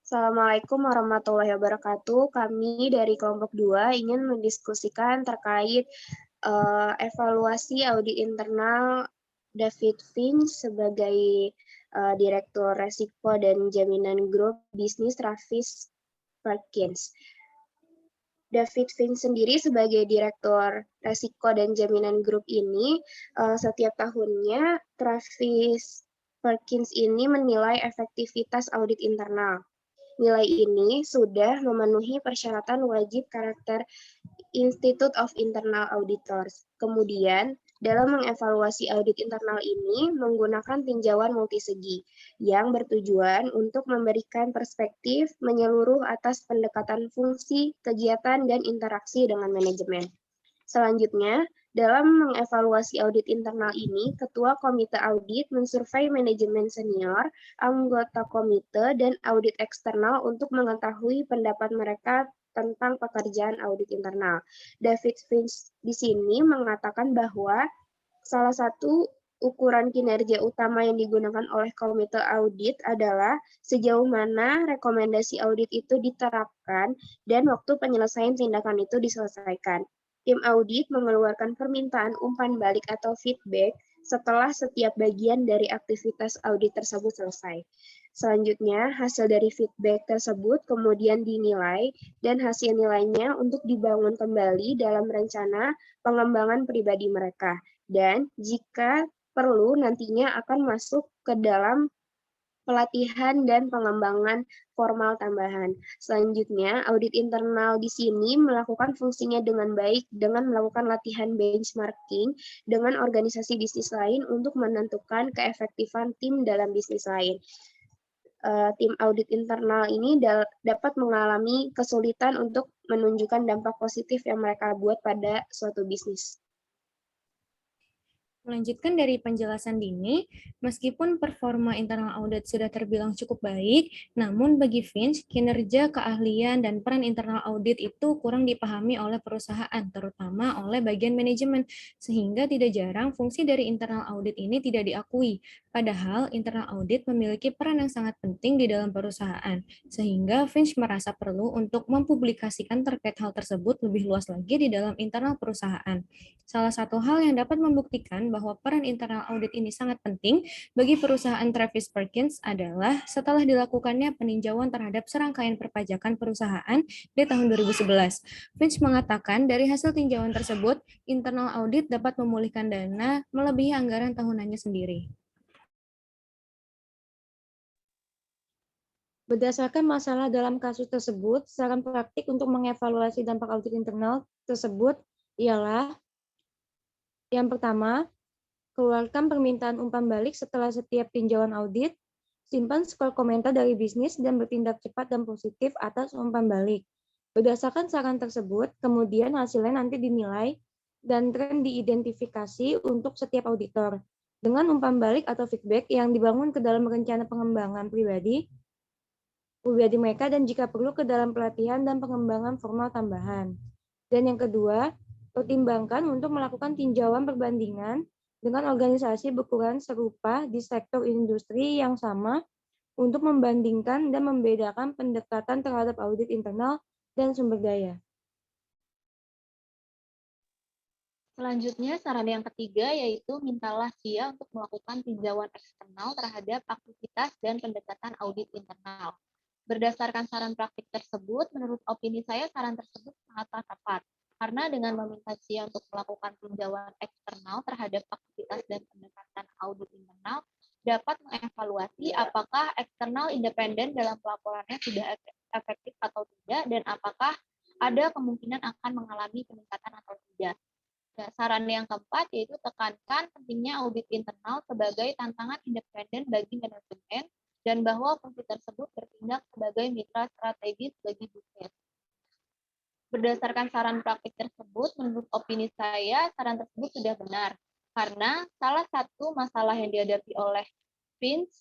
Assalamualaikum warahmatullahi wabarakatuh. Kami dari kelompok 2 ingin mendiskusikan terkait evaluasi audit internal David Finch sebagai Direktur Resiko dan Jaminan Grup Bisnis Travis Perkins. David Finch sendiri sebagai Direktur Resiko dan Jaminan Grup ini, setiap tahunnya Travis Perkins ini menilai efektivitas audit internal. Nilai ini sudah memenuhi persyaratan wajib karakter Institute of Internal Auditors. Kemudian, dalam mengevaluasi audit internal ini menggunakan tinjauan multisegi yang bertujuan untuk memberikan perspektif menyeluruh atas pendekatan fungsi, kegiatan, dan interaksi dengan manajemen. Selanjutnya, dalam mengevaluasi audit internal ini, Ketua Komite Audit mensurvei manajemen senior, anggota komite, dan audit eksternal untuk mengetahui pendapat mereka tentang pekerjaan audit internal. David Finch di sini mengatakan bahwa salah satu ukuran kinerja utama yang digunakan oleh komite audit adalah sejauh mana rekomendasi audit itu diterapkan dan waktu penyelesaian tindakan itu diselesaikan. Tim audit mengeluarkan permintaan umpan balik atau feedback setelah setiap bagian dari aktivitas audit tersebut selesai. Selanjutnya, hasil dari feedback tersebut kemudian dinilai dan hasil nilainya untuk dibangun kembali dalam rencana pengembangan pribadi mereka. Dan jika perlu nantinya akan masuk ke dalam pelatihan dan pengembangan formal tambahan. Selanjutnya, audit internal di sini melakukan fungsinya dengan baik dengan melakukan latihan benchmarking dengan organisasi bisnis lain untuk menentukan keefektifan tim dalam bisnis lain. Tim audit internal ini dapat mengalami kesulitan untuk menunjukkan dampak positif yang mereka buat pada suatu bisnis. Melanjutkan dari penjelasan Dini, meskipun performa internal audit sudah terbilang cukup baik, namun bagi Finch, kinerja, keahlian, dan peran internal audit itu kurang dipahami oleh perusahaan, terutama oleh bagian manajemen, sehingga tidak jarang fungsi dari internal audit ini tidak diakui. Padahal, internal audit memiliki peran yang sangat penting di dalam perusahaan, sehingga Finch merasa perlu untuk mempublikasikan terkait hal tersebut lebih luas lagi di dalam internal perusahaan. Salah satu hal yang dapat membuktikan bahwa peran internal audit ini sangat penting bagi perusahaan Travis Perkins adalah setelah dilakukannya peninjauan terhadap serangkaian perpajakan perusahaan di tahun 2011. Finch mengatakan dari hasil tinjauan tersebut, internal audit dapat memulihkan dana melebihi anggaran tahunannya sendiri. Berdasarkan masalah dalam kasus tersebut, saran praktik untuk mengevaluasi dampak audit internal tersebut ialah yang pertama, keluarkan permintaan umpan balik setelah setiap tinjauan audit, simpan skor komentar dari bisnis dan bertindak cepat dan positif atas umpan balik. Berdasarkan saran tersebut, kemudian hasilnya nanti dinilai dan tren diidentifikasi untuk setiap auditor. Dengan umpan balik atau feedback yang dibangun ke dalam rencana pengembangan pribadi mereka dan jika perlu ke dalam pelatihan dan pengembangan formal tambahan. Dan yang kedua, pertimbangkan untuk melakukan tinjauan perbandingan dengan organisasi berukuran serupa di sektor industri yang sama untuk membandingkan dan membedakan pendekatan terhadap audit internal dan sumber daya. Selanjutnya, saran yang ketiga yaitu mintalah SIA untuk melakukan tinjauan eksternal terhadap aktivitas dan pendekatan audit internal. Berdasarkan saran praktik tersebut, menurut opini saya saran tersebut sangatlah tepat. Karena dengan meminta SIA untuk melakukan tinjauan eksternal terhadap aktivitas dan pendekatan audit internal, dapat mengevaluasi apakah eksternal independen dalam pelaporannya sudah efektif atau tidak, dan apakah ada kemungkinan akan mengalami peningkatan atau tidak. Nah, saran yang keempat yaitu tekankan pentingnya audit internal sebagai tantangan independen bagi manajemen dan bahwa fungsi tersebut bertindak sebagai mitra strategis bagi bisnis. Berdasarkan saran praktik tersebut, menurut opini saya, saran tersebut sudah benar. Karena salah satu masalah yang dihadapi oleh Finch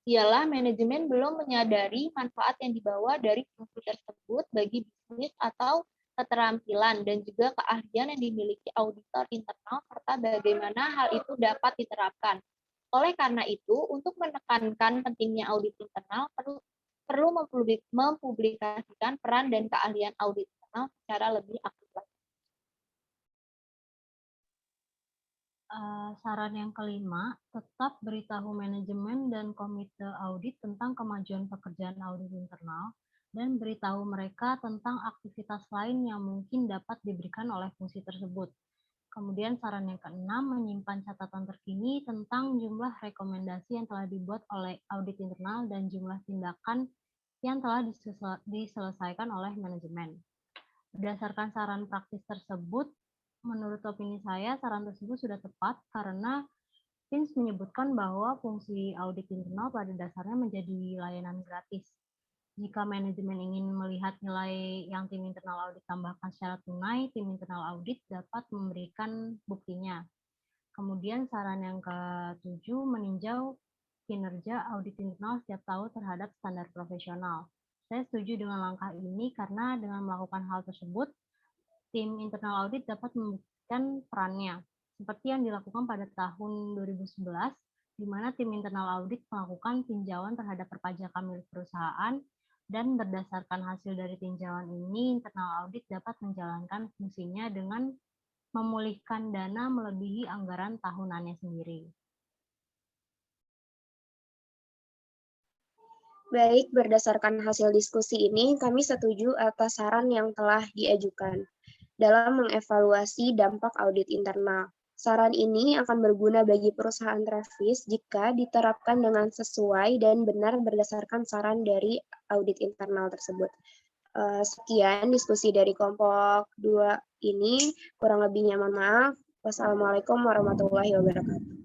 ialah manajemen belum menyadari manfaat yang dibawa dari fungsi tersebut bagi bisnis atau keterampilan dan juga keahlian yang dimiliki auditor internal serta bagaimana hal itu dapat diterapkan. Oleh karena itu, untuk menekankan pentingnya audit internal, perlu mempublikasikan peran dan keahlian audit internal secara lebih aktif lagi. Saran yang kelima, tetap beritahu manajemen dan komite audit tentang kemajuan pekerjaan audit internal dan beritahu mereka tentang aktivitas lain yang mungkin dapat diberikan oleh fungsi tersebut. Kemudian saran yang keenam, menyimpan catatan terkini tentang jumlah rekomendasi yang telah dibuat oleh audit internal dan jumlah tindakan yang telah diselesaikan oleh manajemen. Berdasarkan saran praktis tersebut, menurut opini saya, saran tersebut sudah tepat karena FINS menyebutkan bahwa fungsi audit internal pada dasarnya menjadi layanan gratis. Jika manajemen ingin melihat nilai yang tim internal audit tambahkan secara tunai, tim internal audit dapat memberikan buktinya. Kemudian saran yang ke-7, meninjau kinerja audit internal setiap tahun terhadap standar profesional. Saya setuju dengan langkah ini karena dengan melakukan hal tersebut, tim internal audit dapat membuktikan perannya, seperti yang dilakukan pada tahun 2011, di mana tim internal audit melakukan tinjauan terhadap perpajakan milik perusahaan, dan berdasarkan hasil dari tinjauan ini, internal audit dapat menjalankan fungsinya dengan memulihkan dana melebihi anggaran tahunannya sendiri. Baik, berdasarkan hasil diskusi ini, kami setuju atas saran yang telah diajukan dalam mengevaluasi dampak audit internal. Saran ini akan berguna bagi perusahaan Travis jika diterapkan dengan sesuai dan benar berdasarkan saran dari audit internal tersebut. Sekian diskusi dari kelompok 2 ini, kurang lebihnya mohon maaf. Wassalamualaikum warahmatullahi wabarakatuh.